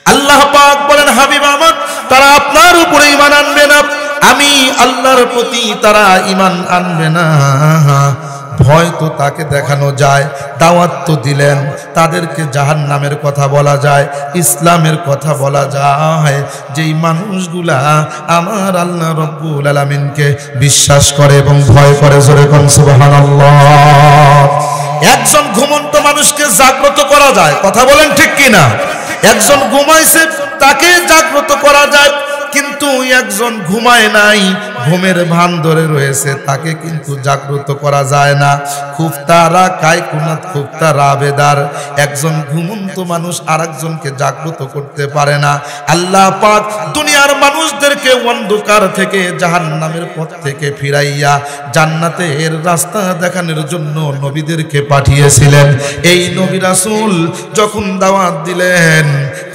আল্লাহ পাক বলেন, হাবিব আমার, তারা আপনার উপরে ঈমান আনবে না, আমি আল্লাহর প্রতি তারা ঈমান আনবে না। ভয় তো তাকে দেখানো যায়, দাওয়াত তো দিলেন, তাদেরকে জাহান্নামের কথা বলা যায়, ইসলামের কথা বলা যায়। যেই মানুষগুলা আমার আল্লাহ রব্বুল আলামিনকে বিশ্বাস করে এবং ভয় করে, জোরে কোন সুবহানাল্লাহ। একজন ঘুমন্ত মানুষকে জাগ্রত করা যায়, কথা বলেন ঠিক কিনা? একজন ঘুমাইছে, তাকে জাগ্রত করা যায়, কিন্তু একজন ঘুমায় নাই, ঘুমের ভান ধরে রয়েছে, তাকে কিন্তু জাগ্রত করা যায় না। খুব তারা কায়কুনাত, খুব তারা আবেদার। একজন ঘুমন্ত মানুষ আরেকজনকে জাগ্রত করতে পারে না। আল্লাহ পাক দুনিয়ার মানুষদেরকে অন্ধকার থেকে, জাহান্নামের পথ থেকে ফিরাইয়া জান্নাতের রাস্তা দেখানোর জন্য নবীদেরকে পাঠিয়েছিলেন। এই নবী রাসূল যখন দাওয়াত দিলেন,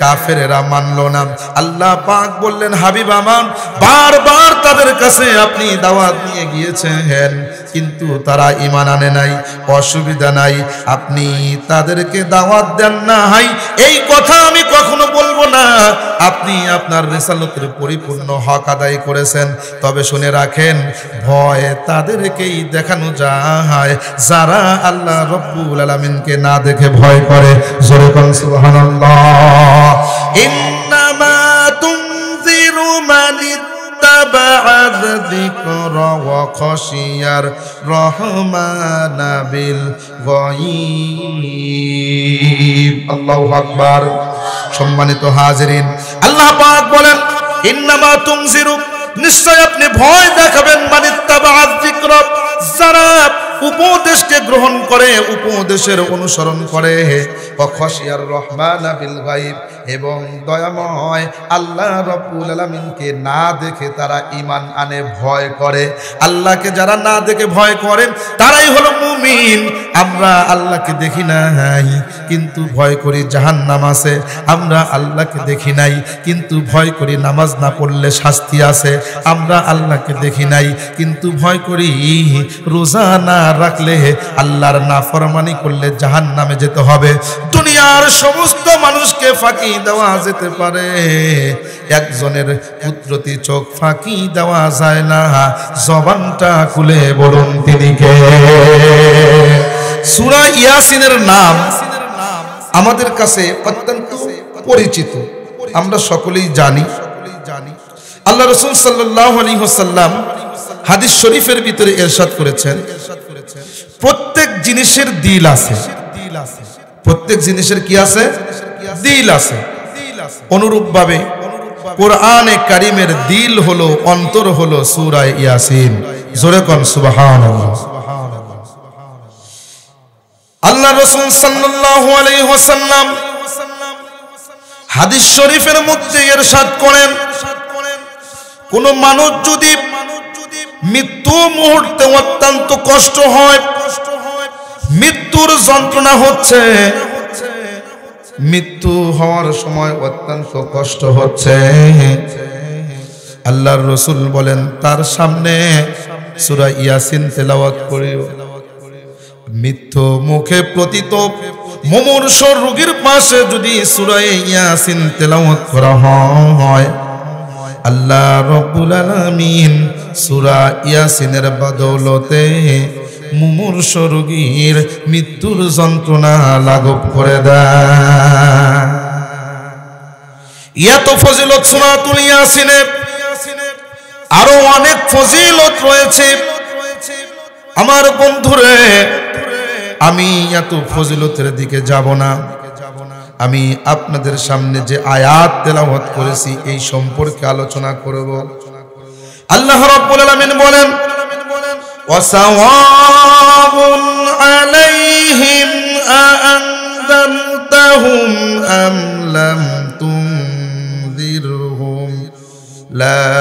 কাফেরেরা মানল না। আল্লাহ পাক বললেন, হাবিব আমার, বারবার তাদের কাছে আপনি দাওয়াত নিয়ে গিয়েছেন, কিন্তু তারা ঈমান আনে নাই। অসুবিধা নাই, আপনি তাদেরকে দাওয়াত দেন না, হাই এই কথা আমি কখনো বলবো না। আপনি আপনার রিসালাতের পরিপূর্ণ হক আদায় করেছেন। তবে শুনে রাখেন, ভয় তাদেরকেই দেখানো যায় যারা আল্লাহ রব্বুল আলামিনকে না দেখে ভয় করে। জোরে কোন সুবহানাল্লাহ। ইন্নামা তুনজিরু মান ইত্তাবা'a যিকরা ওয়া খাশিয়ার রহমানা বিল গায়ব। আল্লাহু আকবার। সম্মানিত হাজিরিন, আল্লাহ পাক বলেন, ইন্নামা তুনজিরু, নিশ্চয় আপনি ভয় দেখাবেন, মান ইত্তাবা'a যিকরা, যারা উপদেশকে গ্রহণ করে, উপদেশের অনুসরণ করে, খাশিয়ার রহমানা বিল গায়ব, এবং দয়াময় আল্লাহ রব্বুল আলামিনকে না দেখে তারা ঈমান আনে, ভয় করে। আল্লাহকে যারা না দেখে ভয় করে, তারাই হলো মুমিন। আমরা আল্লাহকে দেখি নাই, কিন্তু ভয় করি জাহান্নাম আছে। আমরা আল্লাহকে দেখি নাই, কিন্তু ভয় করি নামাজ না পড়লে শাস্তি আছে। আমরা আল্লাহকে দেখি নাই, কিন্তু ভয় করি রোজা না রাখলে, আল্লাহর নাফরমানি করলে জাহান্নামে যেতে হবে। দুনিয়ার সমস্ত মানুষকে ফাঁকি দেওয়া যেতে পারে, একজনের কুদরতি চোখ ফাঁকি দেওয়া যায় না। জবানটা খুলে বলুন তিনি কে? সূরা ইয়াসিনের নাম আমাদের কাছে অত্যন্ত পরিচিত, আমরা সকলেই জানি। আল্লাহ রাসূল সাল্লাল্লাহু আলাইহি ওয়াসাল্লাম হাদিস শরীফের ভিতরে ইরশাদ করেছেন, প্রত্যেক জিনিসের দিল আছে। প্রত্যেক জিনিসের কি আছে? দিল আছে। অনুরূপভাবে কোরআনে কারীমের দিল হলো, অন্তর হলো সূরা ইয়াসিন। জোরে কোন সুবহানাল্লাহ। আল্লাহ রাসূল সাল্লাল্লাহু আলাইহি ওয়াসাল্লাম হাদিস শরীফের মধ্যে ইরশাদ করেন, কোন মানুষ যদি মৃত্যু মুহূর্তে অত্যন্ত কষ্ট হয়, মৃত্যুর যন্ত্রণা হচ্ছে, মৃত্যু হওয়ার সময় অত্যন্ত কষ্ট হচ্ছে, আল্লাহর রাসূল বলেন তার সামনে সূরা ইয়াসিন তেলাওয়াত করিও। মৃত্যু মুখে পতিত মুমূর্ষ রোগীর পাশে যদি সূরা ইয়াসিন তেলাওয়াত করা হয়, আল্লাহ রব্বুল আলামিন সূরা ইয়াসিনের বদৌলতে মুমূর্ষ রোগীর মৃত্যুর যন্ত্রণা লাঘব করে দেয়। এত ফজিলত সূরাতুল ইয়াসিনের, আরো অনেক ফজিলত রয়েছে। আমার বন্ধুরে, আমি এত ফজিলতের দিকে যাব না, আমি আপনাদের সামনে যে আয়াত তেলাওয়াত করেছি এই সম্পর্কে আলোচনা করব। আল্লাহ রাব্বুল আলামিন বলেন, ওয়াসাওয়াউন আলাইহিম আ'আনদারতাহুম আম লাম তুনযিরহুম লা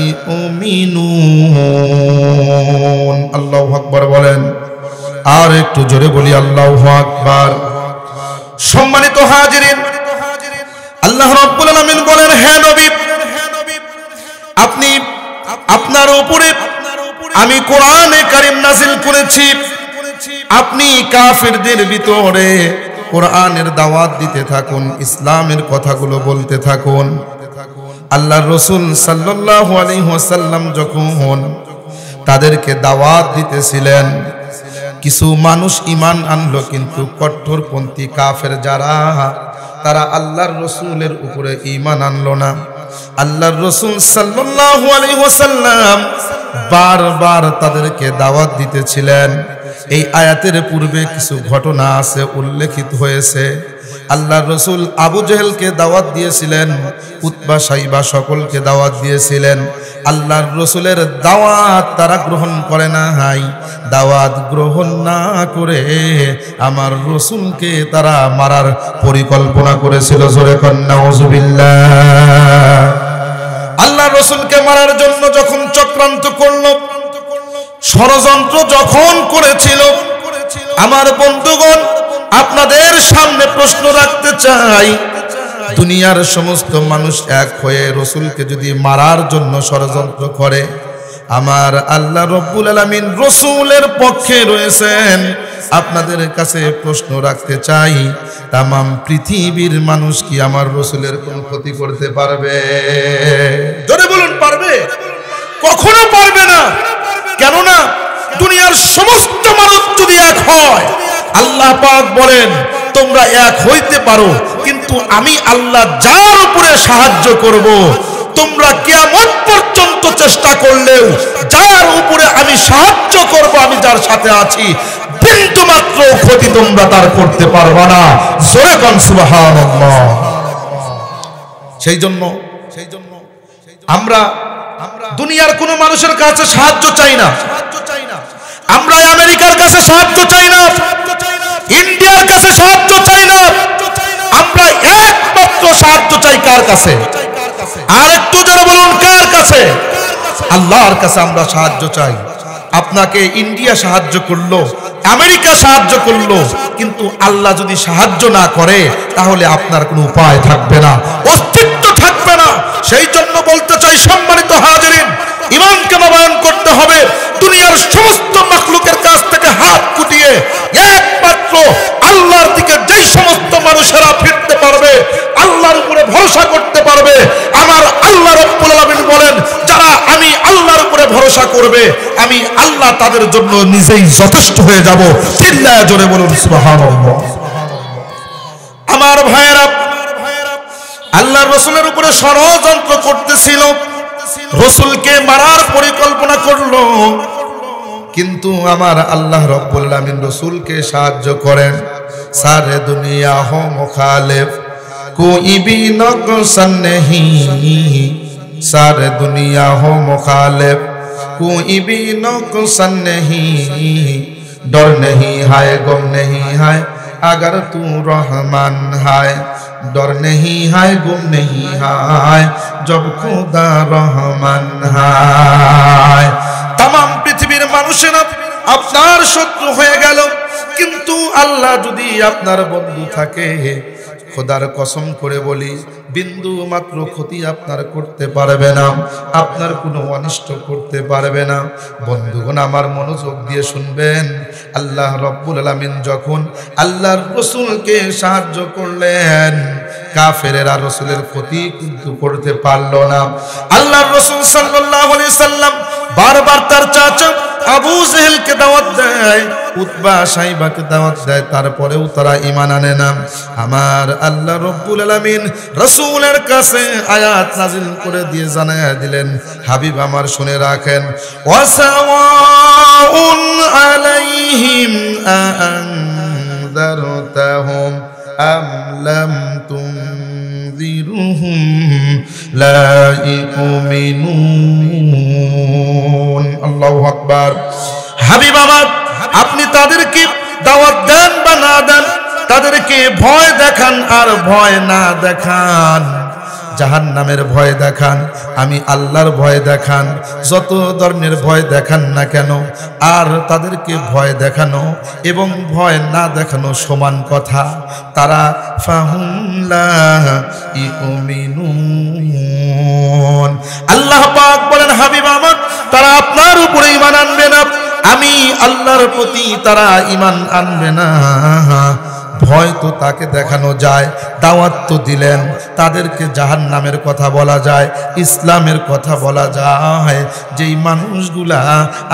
ইউমিনুন। আল্লাহু আকবার বলেন, আর একটু জোরে বলি আল্লাহু আকবার। সম্মানিত হাজিরিন, আল্লাহ রাব্বুল আলামিন বলেন, হে নবী, আপনি, আপনার উপরে আমি কোরআনে কারীম নাযিল করেছি, আপনি কাফিরদের ভিতরে কোরআনের দাওয়াত দিতে থাকুন, ইসলামের কথাগুলো বলতে থাকুন। আল্লাহর রাসূল সাল্লাল্লাহু আলাইহি ওয়াসাল্লাম যখন তাদেরকে দাওয়াত দিতেছিলেন, কিছু মানুষ ঈমান আনলো, কিন্তু কঠোরপন্থী কাফের যারা, তারা আল্লাহর রাসূলের উপরে ঈমান আনলো না। আল্লাহর রাসূল সাল্লাল্লাহু আলাইহি ওয়াসাল্লাম বারবার তাদেরকে দাওয়াত দিতেছিলেন। এই আয়াতের পূর্বে কিছু ঘটনা আছে, উল্লেখিত হয়েছে। আল্লাহর রাসূল আবু জেহেলকে দাওয়াত দিয়েছিলেন, উতবা সাইবা সকলকে দাওয়াত দিয়েছিলেন। আল্লাহর রাসূলের দাওয়াত তারা গ্রহণ করে নাই। দাওয়াত গ্রহণ না করে আমার রাসূলকে তারা মারার পরিকল্পনা করেছিল। জোরে কোন নাউযুবিল্লাহ। আল্লাহর রাসূলকে মারার জন্য যখন চক্রান্ত করল, ষড়যন্ত্র যখন করেছিল, আমার বন্ধুগণ আপনাদের সামনে প্রশ্ন রাখতে চাই, দুনিয়ার সমস্ত মানুষ এক হয়ে রাসূলকে যদি মারার জন্য ষড়যন্ত্র করে, আমার আল্লাহ রব্বুল আলামিন রাসূলের পক্ষে রয়েছেন। আপনাদের কাছে প্রশ্ন রাখতে চাই, তামাম পৃথিবীর মানুষ কি আমার রাসূলের কোনো ক্ষতি করতে পারবে? জোরে বলুন, পারবে? কখনো পারবে না। কেননা দুনিয়ার সমস্ত মানুষ যদি এক হয়, আল্লাহ পাক বলেন তোমরা এক হইতে পারো, কিন্তু আমি আল্লাহ যার উপরে সাহায্য করব, তোমরা কিয়ামত পর্যন্ত চেষ্টা করলেও যার উপরে আমি সাহায্য করব, আমি যার সাথে আছি, বিন্দু মাত্র ক্ষতি তোমরা তার করতে পারবে না। জোরে কোন সুবহানাল্লাহ। সেই জন্য আমরা দুনিয়ার কোন মানুষের কাছে সাহায্য চাই না। আমরা আমেরিকার কাছে সাহায্য চাই না, ইন্ডিয়ার কাছে সাহায্য চাই না। আমরা একমাত্র সাহায্য চাই কার কাছে? আর একটু জোরে বলুন, কার কাছে? আল্লাহর কাছে আমরা সাহায্য চাই। আপনাকে ইন্ডিয়া সাহায্য করলো, আমেরিকা সাহায্য করলো, কিন্তু আল্লাহ যদি সাহায্য না করে তাহলে আপনার কোনো উপায় থাকবে না, অস্তিত্ব থাকবে না। সেই জন্য বলতে চাই, সম্মানিত হাজিরিন, ঈমানকে নবায়ন করতে হবে। দুনিয়ার সমস্ত মাখলুকের কাছ থেকে হাত গুটিয়ে একমাত্র আল্লাহর দিকে যেই সমস্ত মানুষেরা ফিরতে পারবে, আল্লাহর উপরে ভরসা করতে পারবে, আমার আল্লাহ রাব্বুল আলামিন বলেন, যারা আমি আল্লাহর উপরে ভরসা করবে, আমি আল্লাহ তাদের জন্য নিজেই যথেষ্ট হয়ে যাব। চিল্লায়া জোরে বলুন সুবহানাল্লাহ। আমার ভাইয়েরা, আল্লাহর রাসূলের উপরে ষড়যন্ত্র করতেছিল, রাসূলকে মারার পরিকল্পনা করলো, কিন্তু আমার আল্লাহ রাব্বুল আলামিন রাসূলকে সাহায্য করেন। সারে দুনিয়া হো মুখালিফ কোই ভি নকসান নেহি, সারে দুনিয়া হো মুখালিফ কোই ভি নকসান নেহি, डर नहीं है गम नहीं है अगर तू रहमान है, डर नहीं है गम नहीं है जब खुदा रहमान है। तमाम पृथ्वीर मानुषेरा আপনার শত্রু হয়ে গেল, কিন্তু আল্লাহ যদি আপনার বন্ধু থাকে, খোদার কসম করে বলি, বিন্দু মাত্র ক্ষতি আপনার করতে পারবে না, আপনার কোনো অনিষ্ট করতে পারবে না। বন্ধুগণ আমার মনোযোগ দিয়ে শুনবেন, আল্লাহ রাব্বুল আলামিন যখন আল্লাহর রাসূলকে সাহায্য করলেন, কাফেরেরা রাসূলের ক্ষতি কিন্তু করতে পারল না। আল্লাহর রাসূল সাল্লাল্লাহু আলাইহি সাল্লাম বারবার তার চাচা আবু জেহেলকে দাওয়াত দেয়, উতবা সাইবাকে দাওয়াত দেয়, তারপরেও তারা ঈমান আনে না। আমার আল্লাহ রাব্বুল আলামিন রাসূলের কাছে আয়াত নাযিল করে দিয়ে জানায়া দিলেন, হাবিব আমার শুনে রাখেন, ওয়াসাওয়াউন আলাইহিম আনযারতাহুম আম লাম তুনযিরহুম লা ইউমিনুন। আল্লাহু আকবার। হাবিব আমার, আপনি তাদেরকে দাওয়াত দেন বা না দেন, তাদেরকে ভয় দেখান আর ভয় না দেখান, জাহান্নামের ভয় দেখান, আমি আল্লাহর ভয় দেখান, যত ধরনের ভয় দেখান না কেন, আর তাদেরকে ভয় দেখানো এবং ভয় না দেখানো সমান কথা। তারা ফাহুম লা ইউমিনুন। আল্লাহ পাক বলেন, হাবিব আমার, তারা আপনার উপরে ঈমান আনবে না, আমি আল্লাহর প্রতি তারা ঈমান আনবে না। ভয় তো তাকে দেখানো যায়, দাওয়াত তো দিলেন, তাদেরকে জাহান্নামের কথা বলা যায়, ইসলামের কথা বলা যায়। যেই মানুষগুলা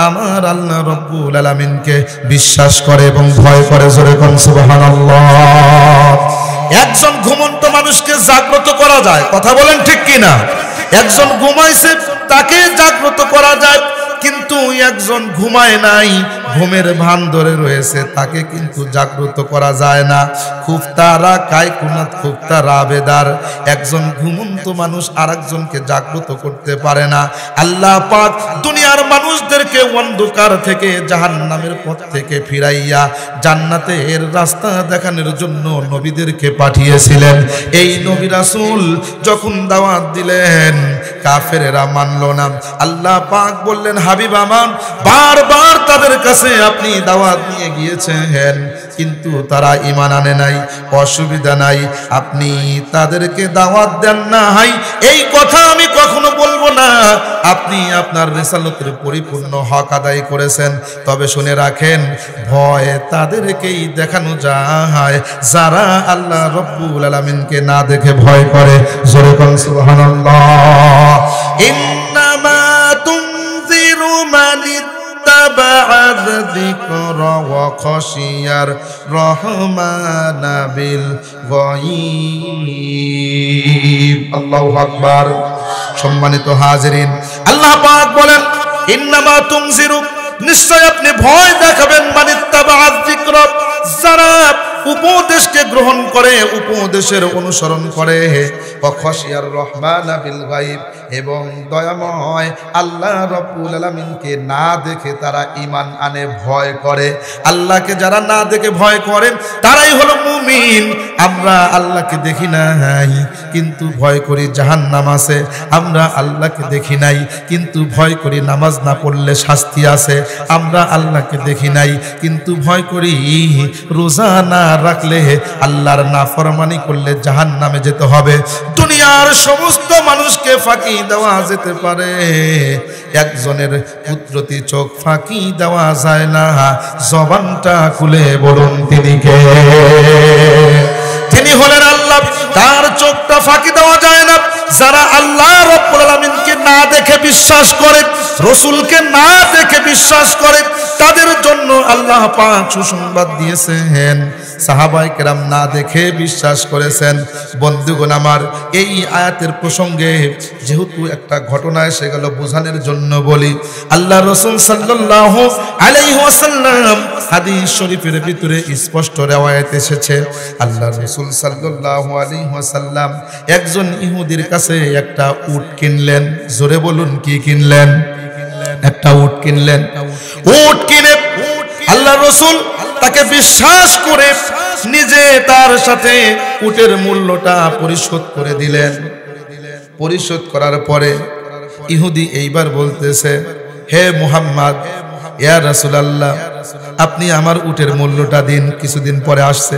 আমার আল্লাহ রব্বুল আলামিনকে বিশ্বাস করে এবং ভয় করে, জোরে কোন সুবহানাল্লাহ। একজন ঘুমন্ত মানুষকে জাগ্রত করা যায়, কথা বলেন ঠিক কিনা? একজন ঘুমাইছে তাকে জাগ্রত করা যায়, কিন্তু একজন ঘুমায় নাই, ঘুমের ভান ধরে রয়েছে, তাকে কিন্তু জাগ্রত করা যায় না। খুব তারা কায়কুনাত, খুব তারা আবেদার। একজন ঘুমন্ত মানুষ আরেকজনকে জাগ্রত করতে পারে না। আল্লাহ পাক দুনিয়ার মানুষদেরকে অন্ধকার থেকে, জাহান্নামের পথ থেকে ফিরাইয়া জান্নাতের রাস্তা দেখানোর জন্য নবীদেরকে পাঠিয়েছিলেন। এই নবী রাসূল যখন দাওয়াত দিলেন, কাফেরেরা মানল না। আল্লাহ পাক বললেন, হাবিব আমার, বারবার তাদের কাছে আপনি দাওয়াত নিয়ে গিয়েছেন, কিন্তু তারা ঈমান আনে নাই। অসুবিধা নাই, আপনি তাদেরকে দাওয়াত দেন না, হাই এই কথা আমি কখনো বলবো না। আপনি আপনার রিসালাতের পরিপূর্ণ হক আদায় করেছেন। তবে শুনে রাখেন, ভয় তাদেরকেই দেখানো যায় যারা আল্লাহ রব্বুল আলামিনকে না দেখে ভয় করে। জোরে কোন সুবহানাল্লাহ। ইন্নামা তুনজিরু মান ইত্তাবা'a যিকরা ওয়া খাশিয়ার রহমানা বিল গায়ব। আল্লাহু আকবার। সম্মানিত হাজিরিন, আল্লাহ পাক বলেন, ইন্নামা তুনজিরু, নিশ্চয় আপনি ভয় দেখাবেন, মান ইত্তাবা'a যিকরা, যারা উপদেশকে গ্রহণ করে, উপদেশের অনুসরণ করে, খাশিয়ার রহমানা বিল গায়ব, এবং দয়াময় আল্লাহ রব্বুল আলামিনকে না দেখে তারা ঈমান আনে, ভয় করে। আল্লাহকে যারা না দেখে ভয় করে তারাই হলো মুমিন। আমরা আল্লাহকে দেখি নাই কিন্তু ভয় করি জাহান্নাম আছে, আমরা আল্লাহকে দেখি নাই কিন্তু ভয় করি নামাজ না পড়লে শাস্তি আছে, আমরা আল্লাহকে দেখি নাই কিন্তু ভয় করি রোজা না রাখলে, আল্লাহর নাফরমানি করলে জাহান্নামে যেতে হবে। দুনিয়ার সমস্ত মানুষকে ফাঁকি দেওয়া যেতে পারে, একজনের কুদরতি চোখ ফাঁকি দেওয়া যায় না। জবানটা খুলে বলুন তিনি কে? তিনি হলেন আল্লাহ। তার চোখটা ফাঁকি দেওয়া যায় না। যারা আল্লাহ রাব্বুল আলামিনকে না দেখে বিশ্বাস করে, রাসূলকে না দেখে বিশ্বাস করে, তাদের জন্য আল্লাহ পাক সুসংবাদ দিয়েছেন। সাহাবায়ে কেরাম না দেখে বিশ্বাস করেছেন। বন্ধুগণ আমার, এই আয়াতের প্রসঙ্গে যেহেতু একটা ঘটনা এসে গেল, বোঝানোর জন্য বলি। আল্লাহ রাসূল সাল্লাল্লাহু আলাইহি ওয়াসাল্লাম, হাদিস শরীফের ভিতরে স্পষ্ট riwayat এসেছে, আল্লাহ রাসূল সাল্লাল্লাহু আলাইহি ওয়াসাল্লাম একজন ইহুদির কাছে একটা উট কিনলেন। জোরে বলুন, কি কিনলেন? একটা উট কিনলেন। উট কিনে আল্লাহ রাসূল তাকে বিশ্বাস করে নিজে তার সাথে উটের মূল্যটা পরিশোধ করে দিলেন। পরিশোধ করার পরে ইহুদি এইবার বলতেছে, হে মুহাম্মদ, ইয়া রাসূলুল্লাহ, আপনি আমার উটের মূল্যটা দিন। কিছুদিন পরে আসছে,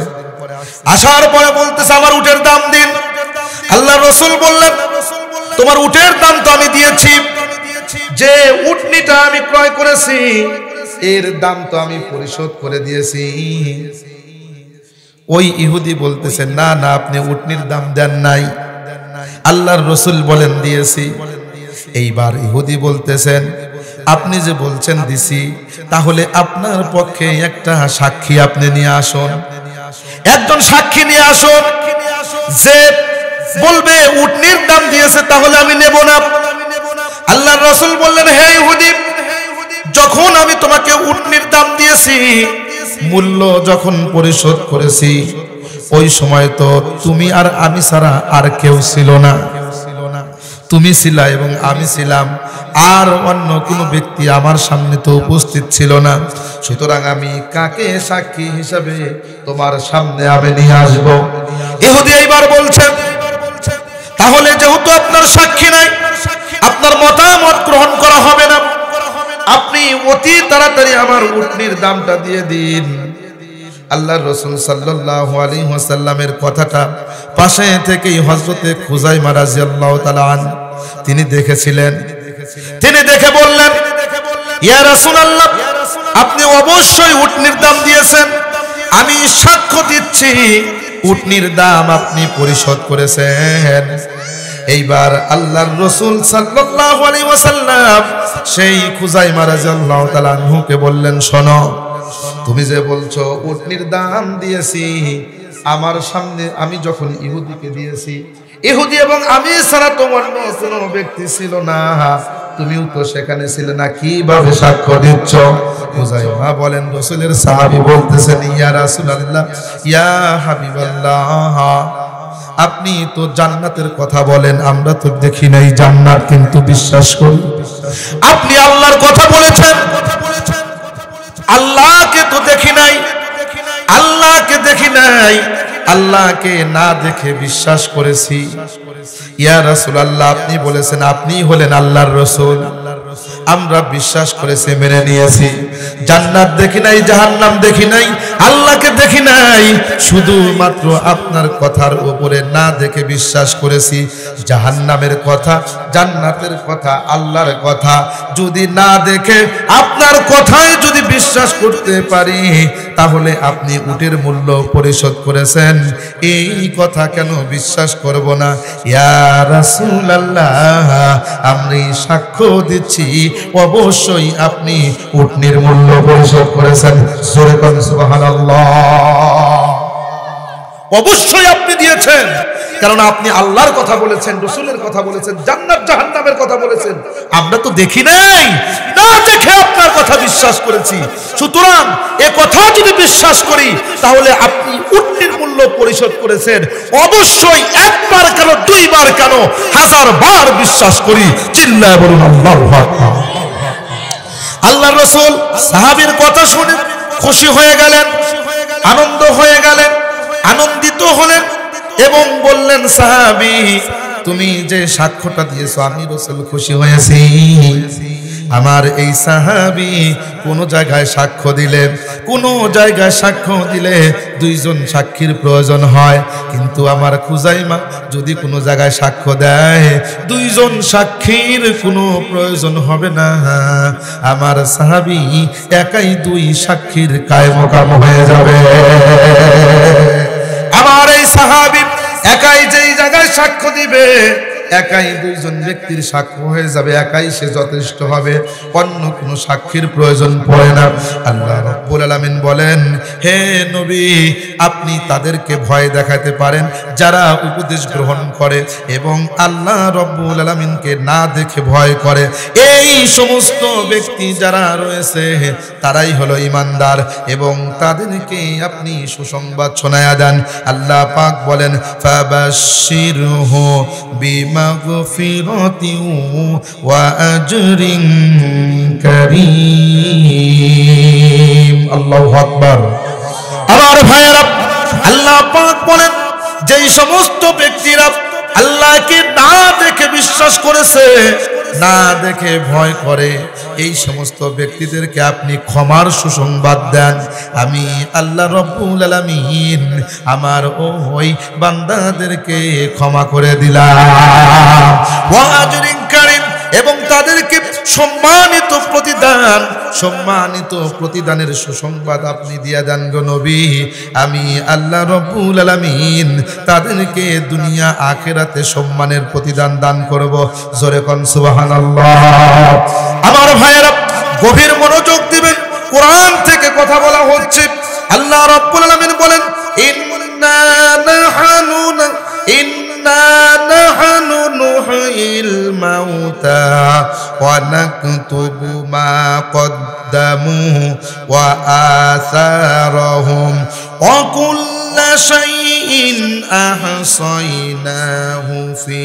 আসার পরে বলতেছে, আমার উটের দাম দিন। আল্লাহ রাসূল বললেন, তোমার উটের দাম তো আমি দিয়েছি, যে উটনিটা আমি ক্রয় করেছি এর দাম তো আমি পরিশোধ করে দিয়েছি। ওই ইহুদি বলতেছে, না না, আপনি উটনির দাম দেন নাই। আল্লাহর রাসূল বলেন, দিয়েছি। এইবার ইহুদি বলতেছেন, আপনি যে বলছেন দিছি, তাহলে আপনার পক্ষে একটা সাক্ষী আপনি নিয়ে আসুন। একজন সাক্ষী নিয়ে আসুন যে বলবে উটনির দাম দিয়েছে, তাহলে আমি নেব না। আল্লাহর রাসূল বললেন, হে ইহুদি, যখন আমি তোমাকে উটনির দাম দিয়েছি, মূল্য যখন পরিশোধ করেছি, ওই সময় তো তুমি আর আমি ছাড়া আর কেউ ছিল না। তুমি ছিলা এবং আমি ছিলাম, আর অন্য কোনো ব্যক্তি আমার সামনে তো উপস্থিত ছিল না। সুতরাং আমি কাকে সাক্ষী হিসাবে তোমার সামনে আমি নিয়ে আসবো? ইহুদি এইবার বলছেন, তাহলে যেহেতু আপনার সাক্ষী নাই, আপনার মতামত গ্রহণ করা হবে না। আপনি অতি তাড়াতাড়ি আমার উটনির দামটা দিয়ে দিন। আল্লাহর রাসূল সাল্লাল্লাহু আলাইহি ওয়াসাল্লামের কথাটা পাশে থেকেই হযরতে খুজাইমা রাদিয়াল্লাহু তাআলা আনহু তিনি দেখেছিলেন। তিনি দেখে বললেন, ইয়া রাসূলুল্লাহ, আপনি অবশ্যই উটনির দাম দিয়েছেন, আমি সাক্ষ্য দিচ্ছি উটনির দাম আপনি পরিশোধ করেছেন। এইবার আল্লাহর রাসূল সাল্লাল্লাহু আলাইহি ওয়াসাল্লাম সেই খুজাইমা রাদিয়াল্লাহু তাআলা আনহুকে বললেন, শোনো, তুমি যে বলছো উটনির দাম দিয়েছি, আমার সামনে আমি যখন ইহুদিকে দিয়েছি, ইহুদি এবং আমি ছাড়া তো অন্য কোনো ব্যক্তি ছিল না, তুমিও তো সেখানে ছিলে না, কিভাবে সাক্ষ্য দিচ্ছ? খুজাইমা বলেন, রাসূলের সাহাবী বলতেছেন, ইয়া রাসূলুল্লাহ, ইয়া হাবিবাল্লাহ, আপনি তো জান্নাতের কথা বলেন, আমরা তো দেখি নাই জান্নাত, কিন্তু বিশ্বাস করি। আপনি আল্লাহর কথা বলেছেন, আল্লাহকে তো দেখি নাই, আল্লাহকে দেখি নাই, আল্লাহকে না দেখে বিশ্বাস করেছি। ইয়া রাসূলুল্লাহ, আপনি বলেছেন আপনি হলেন আল্লাহর রাসূল, আমরা বিশ্বাস করেছি, মেনে নিয়েছি। জান্নাত দেখি নাই, জাহান্নাম দেখি নাই, আল্লাহকে দেখি নাই, শুধুমাত্র আপনার কথার উপরে না দেখে বিশ্বাস করেছি। জাহান্নামের কথা, জান্নাতের কথা, আল্লাহর কথা যদি না দেখে আপনার কথায় যদি বিশ্বাস করতে পারি, তাহলে আপনি উটের মূল্য পরিশোধ করেছেন, এই কথা কেন বিশ্বাস করব না? ইয়া রাসূলুল্লাহ, আমি সাক্ষ্য দিচ্ছি অবশ্যই আপনি উটনির মূল্য পরিশোধ করেছেন। জোরে বলেন সুবহানাল্লাহ। অবশ্যই আপনি দিয়েছেন, কারণ আপনি আল্লাহর কথা বলেছেন, রাসূলের কথা বলেছেন, জান্নাত জাহান্নামের কথা বলেছেন, আমরা তো দেখি নাই, না দেখে আপনার কথা বিশ্বাস করেছি। সুতরাং এ কথা যদি বিশ্বাস করি, তাহলে আপনি উটনির মূল্য পরিশোধ করেছেন। অবশ্যই একবার কেন, দুইবার কেন, 1000 বার বিশ্বাস করি। চিল্লায় বলুন আল্লাহু আকবার। আল্লাহর রাসূল সাহাবীর কথা শুনে খুশি হয়ে গেলেন, আনন্দ হয়ে গেলেন, আনন্দিত হলেন এবং বললেন, সাহাবী, তুমি যে সাক্ষ্যটা দিয়েছো আমি রাসূল খুশি হয়েছি। আমার এই সাহাবী কোন জায়গায় সাক্ষ্য দিলে, কোন জায়গায় সাক্ষ্য দিলে দুইজন সাক্ষীর প্রয়োজন হয়, কিন্তু আমার খুজাইমা যদি কোনো জায়গায় সাক্ষ্য দেয় দুইজন সাক্ষীর কোনো প্রয়োজন হবে না। আমার সাহাবী একাই দুই সাক্ষীর কায়মকাম হয়ে যাবে। আমার এই সাহাবী একাই যেই জায়গায় সাক্ষ্য দিবে, একাই দুইজন ব্যক্তির সাক্ষ্য হয়ে যাবে, একাই সে যথেষ্ট হবে, অন্য কোনো সাক্ষীর প্রয়োজন পড়ে না। আল্লাহ রাব্বুল আলামিন বলেন, হে নবী, আপনি তাদেরকে ভয় দেখাতে পারেন যারা উপদেশ গ্রহণ করে এবং আল্লাহ রাব্বুল আলামিনকে না দেখে ভয় করে। এই সমস্ত ব্যক্তি যারা রয়েছে তারাই হলো ঈমানদার এবং তাদেরকে আপনি সুসংবাদ শোনায়া দেন। আল্লাহ পাক বলেন, ফাবাশশিরহু বিমাগফিরাতিন ওয়া আজরিন কারীম। আল্লাহু আকবার। আমার ভাইয়েরা, আল্লাহ পাক বলেন, যেই সমস্ত ব্যক্তিরা আল্লাহকে না দেখে বিশ্বাস করেছে, না দেখে ভয় করে, এই সমস্ত ব্যক্তিদেরকে আপনি ক্ষমার সুসংবাদ দেন। আমি আল্লাহ রাব্বুল আলামিন আমার ওই বান্দাদেরকে ক্ষমা করে দিলাম। ওয়া আজরিন কারীম, এবং তাদেরকে সম্মানিত প্রতিদান, সম্মানিত প্রতিদানের সুসংবাদ আপনি দিয়ে দেন গো নবী। আমি আল্লাহ রাব্বুল আলামিন তাদেরকে দুনিয়া আখিরাতে সম্মানের প্রতিদান দান করব। জোরে কোন সুবহানাল্লাহ। আমার ভাইয়েরা, গভীর মনোযোগ দিবেন, কোরআন থেকে কথা বলা হচ্ছে। আল্লাহ রাব্বুল আলামিন বলেন, ইন্না নাহনু নুহয়িল মাউতা ওয়া নাকতুবু মা কদ্দামু ওয়া আসারহুম ওয়া কুল্লা শাইইন আহসাইনাহু ফি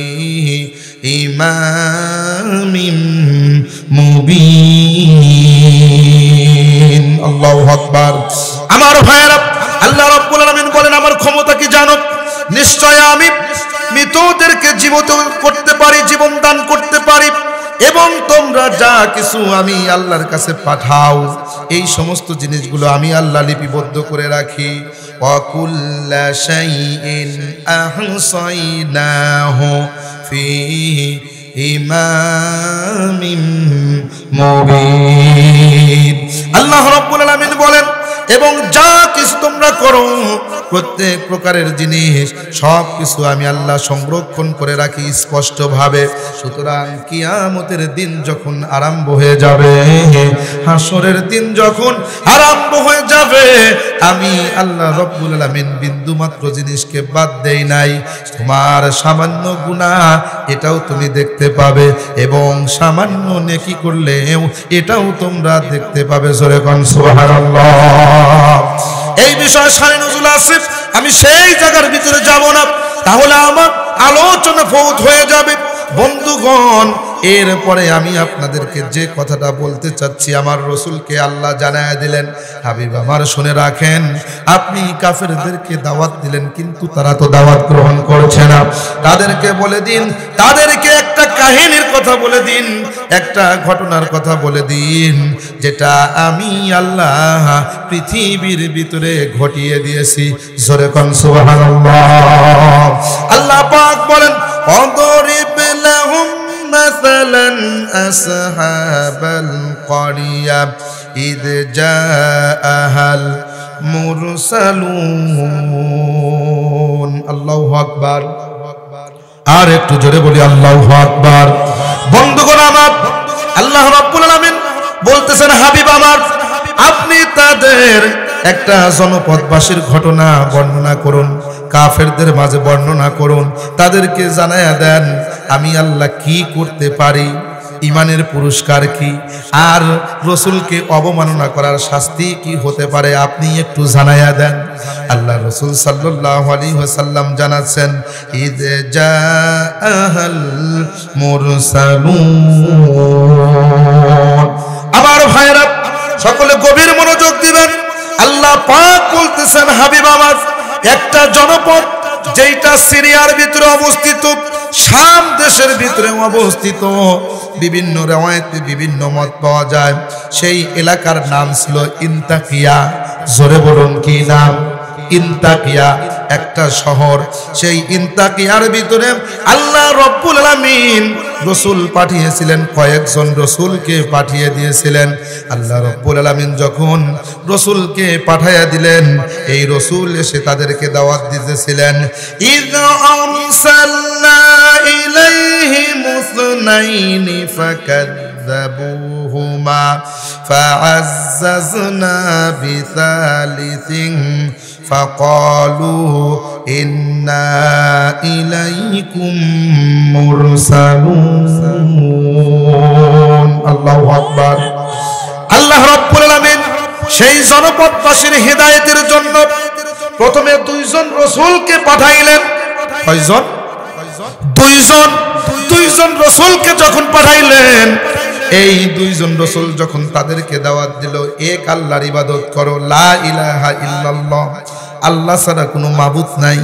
ইমামিম মুবিন। আল্লাহু আকবার। আমার ভাইয়েরা, আল্লাহ রাব্বুল আলামিন বলেন, আমার ক্ষমতা কি জানো? নিশ্চয় আমি মৃতদেরকে জীবিত করতে পারি, জীবন দান করতে পারি, এবং তোমরা যা কিছু আমি আল্লাহর কাছে পাঠাও এই সমস্ত জিনিসগুলো আমি আল্লাহ লিপিবদ্ধ করে রাখি। ওয়া কুল্লা শাইইন আহসাইনাহু ফি ইমামিম মুবিন। আল্লাহ রাব্বুল আলামিন বলেন, এবং যা কিছু তোমরা করো প্রত্যেক প্রকারের জিনিস সব কিছু আমি আল্লাহ সংরক্ষণ করে রাখি স্পষ্টভাবে। সুতরাং কিয়ামতের দিন যখন আরম্ভ হয়ে যাবে, হাসরের দিন যখন আরম্ভ হয়ে যাবে, আমি আল্লাহ রব্বুল আলামিন বিন্দুমাত্র জিনিসকে বাদ দেই নাই। তোমার সামান্য গুনাহ এটাও তুমি দেখতে পাবে এবং সামান্য নেকি করলেও এটাও তোমরা দেখতে পাবে। জোরে কোন সুবহানাল্লাহ। এই বিষয়ে শানে নজুল আছে, আমি সেই জায়গার ভিতরে যাব না, তাহলে আমার আলোচনা ফৌত হয়ে যাবে। বন্ধুগণ, এরপরে আমি আপনাদেরকে যে কথাটা বলতে চাচ্ছি, আমার রসুলকে আল্লাহ জানায় দিলেন, হাবিব আমার শুনে রাখেন, আপনি কাফেরদেরকে দাওয়াত দিলেন কিন্তু তারা তো দাওয়াত গ্রহণ করছে না। তাদেরকে বলে দিন, তাদেরকে একটা কাহিনীর কথা বলে দিন, একটা ঘটনার কথা বলে দিন, যেটা আমি আল্লাহ পৃথিবীর ভিতরে ঘটিয়ে দিয়েছি। জোরে কোন সুবহানাল্লাহ। আল্লাহ পাক বলেন, অদরিব লাহুম মাসালান আসহাবাল ক্বরিয়া ইদ জাআহাল মুরসালুন। আল্লাহু আকবার। আর একটু জোরে বলি আল্লাহু আকবার। বন্ধুগণ আমার, আল্লাহ রাব্বুল আলামিন বলতেছেন, হাবিব আমার, আপনি তাদের একটা জনপদবাসীর ঘটনা বর্ণনা করুন, কাফেরদের মাঝে বর্ণনা করুন, তাদেরকে জানায়া দেন আমি আল্লাহ কি করতে পারি, ইমানের পুরস্কার কি, আর রসুলকে অবমাননা করার শাস্তি কি হতে পারে, আপনি একটু জানায়া দেন। আল্লাহ রসুল সাল্লাল্লাহু আলাইহি ওয়াসাল্লাম জানাচ্ছেন, ইদ জাআহাল মুরসালুন। আমার ভাইরা সকলে গভীর মনোযোগ দিবেন। আল্লাহ পাক বলতেছেন, হাবিব আমার, একটা জনপদ যেটা সিরিয়ার ভিতরে অবস্থিত, শাম দেশের ভিতরে অবস্থিত, বিভিন্ন রওয়ায়াতে বিভিন্ন মত পাওয়া যায়, সেই এলাকার নাম ছিল ইন্তাকিয়া। জোরে বলুন কি নাম? ইন্তাকিয়া, একটা শহর। সেই ইন্তাকিয়ার ভিতরে আল্লাহ রব্বুল আলামিন রসুল পাঠিয়েছিলেন, কয়েকজন রসুলকে পাঠিয়ে দিয়েছিলেন। আল্লাহ রব্বুল আলামিন যখন রসুলকে পাঠাইয়া দিলেন, এই রসুল এসে তাদেরকে দাওয়াত দিতেছিলেন। ইযা আরসালনা ইলাইহিম ইসনাইনি ফাকাযযাবুহুমা ফাআজ্জাজনা বিসালিসিন ফাকালু ইন্না ইলাইকুম মুরসালুন। আল্লাহু আকবার। আল্লাহ রাব্বুল আলামিন সেই জনপদবাসীর হিদায়াতের জন্য প্রথমে দুইজন রাসূলকে পাঠাইলেন। কয়জন? দুইজন রাসূলকে যখন পাঠাইলেন, এই দুইজন রাসূল যখন তাদেরকে দাওয়াত দিল, এক আল্লাহর ইবাদত করো, লা ইলাহা ইল্লাল্লাহ, আল্লাহ ছাড়া কোনো মাবুদ নাই।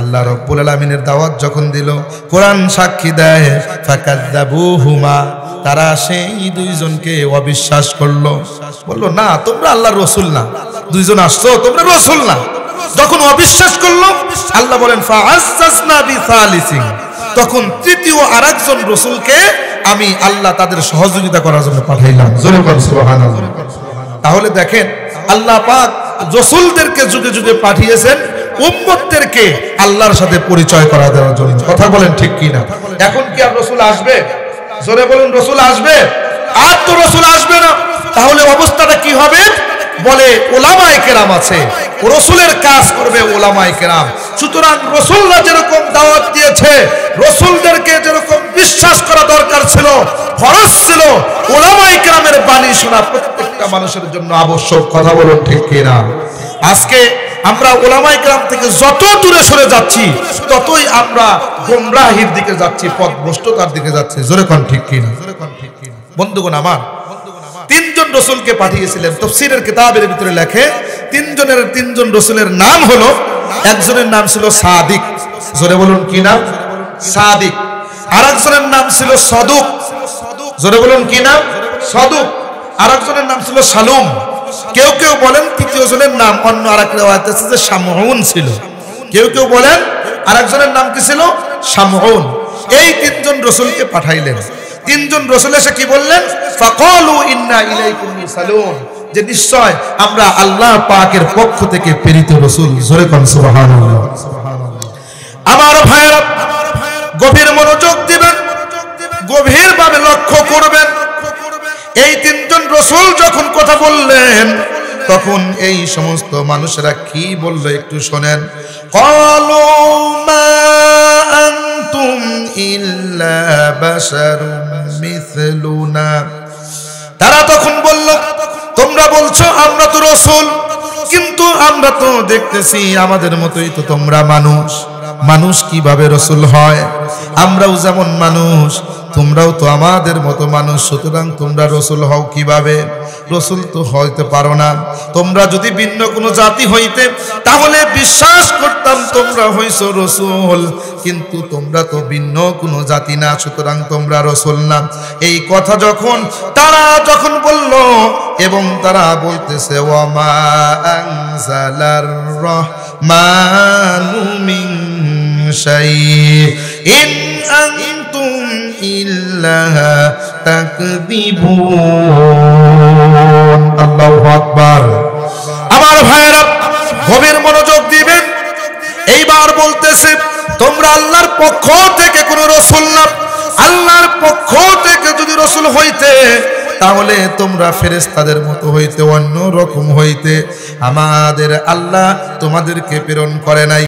আল্লাহ রাব্বুল আলামিনের দাওয়াত যখন দিল, কোরআন সাক্ষী দেয়, ফাকাযযাবুহুমা, তারা সেই দুইজনকে অবিশ্বাস করলো, বললো না তোমরা আল্লাহর রাসূল না, দুইজন আসছো তোমরা রাসূল না। যখন অবিশ্বাস করলো, আল্লাহ বলেন ফাআজ্জাজনা বিসালিসিন, তখন তৃতীয় আরেকজন রাসূলকে আমি আল্লাহ তাদের সহযোগিতা করার জন্য পাঠাইলাম। জোরে বলেন সুবহানাল্লাহ। তাহলে দেখেন, আল্লাহ পাক রাসূলদেরকে যুগে যুগে পাঠিয়েছেন উম্মতদেরকে আল্লাহর সাথে পরিচয় করা দেওয়ার জন্য। কথা বলেন ঠিক কি না? এখন কি আর রাসূল আসবে? জোরে বলুন, রাসূল আসবে? আর তো রাসূল আসবে না, তাহলে অবস্থাটা কি হবে? বলে উলামায়ে কেরাম আছে, রাসূলের কাজ করবে উলামায়ে কেরাম। সুতরাং রাসূলরা যেরকম দাওয়াত দিয়েছে, রাসূলদেরকে যেরকম বিশ্বাস করা দরকার ছিল, ফরজ ছিল, উলামায়ে কেরামের বাণী শোনা প্রত্যেকটা মানুষের জন্য আবশ্যক। কথা বলুন ঠিক কি না? আজকে আমরা উলামায়ে কেরাম থেকে যত দূরে সরে যাচ্ছি, ততই আমরা গোমরাহির দিকে যাচ্ছি, পথভ্রষ্টতার দিকে যাচ্ছি। জোরে কোন ঠিক কি না? বন্ধুগণ আমার, তিনজন রাসূলকে পাঠিয়েছিলেন। তাফসীরের কিতাবের ভিতরে লেখে তিনজন রাসূলের নাম হলো, একজনের নাম ছিল সাদিক। জোরে বলুন কি নাম? সাদিক। আরেকজনের নাম ছিল সদুক। জোরে বলুন কি নাম? সদুক। আরেকজনের নাম ছিল সালুম। কেউ কেউ বলেন তৃতীয় জনের নাম অন্য আরেক riwayat আছে যে শামউন ছিল। কেউ কেউ বলেন আরেকজনের নাম কি ছিল? শামউন। এই তিনজন রাসূলকে পাঠাইলেন। তিনজন রাসূল এসে কি বললেন? ফাকালু ইন্না ইলাইকুম মুরসালুন, যে নিশ্চয় আমরা আল্লাহ পাকের পক্ষ থেকে প্রেরিত রাসূল। জোরে কোন সুবহানাল্লাহ। আমার ভাইরা গভীর মনোযোগ দিবেন, গভীরভাবে লক্ষ্য করবেন। এই তিনজন রাসূল যখন কথা বললেন তখন এই সমস্ত মানুষেরা কি বলল একটু শোনেন। ক্বালু মা আনতুম ইল্লা বাশারুম মিছলুনা। তারা তখন বলল, তোমরা বলছো আমরা তো রাসূল, কিন্তু আমরা তো দেখতেছি আমাদের মতোই তো তোমরা মানুষ। মানুষ কিভাবে রাসূল হয়? আমরাও যেমন মানুষ, তোমরাও তো আমাদের মতো মানুষ, সুতরাং তোমরা রাসূল হও কিভাবে? রাসূল তো হইতে পারো না। তোমরা যদি ভিন্ন কোনো জাতি হইতে তাহলে বিশ্বাস করতাম তোমরা হইছো রাসূল, কিন্তু তোমরা তো ভিন্ন কোনো জাতি না, সুতরাং তোমরা রাসূল না। এই কথা তারা যখন বলল এবং তারা বলতেছে ওয়া মা আনজালার রাহমানু মিন শাইইন আনতুম ইল্লা তাকযিবুন। আল্লাহু আকবার। আমার ভাইরা গভীর মনোযোগ দিবেন। এইবার বলতেছে তোমরা আল্লাহর পক্ষ থেকে কোনো রাসূল না। আল্লাহর পক্ষ থেকে যদি রাসূল হইতে তাহলে তোমরা ফেরেশতাদের মতো হইতে, অন্য রকম হইতে। আমাদের আল্লাহ তোমাদেরকে প্রেরণ করে নাই।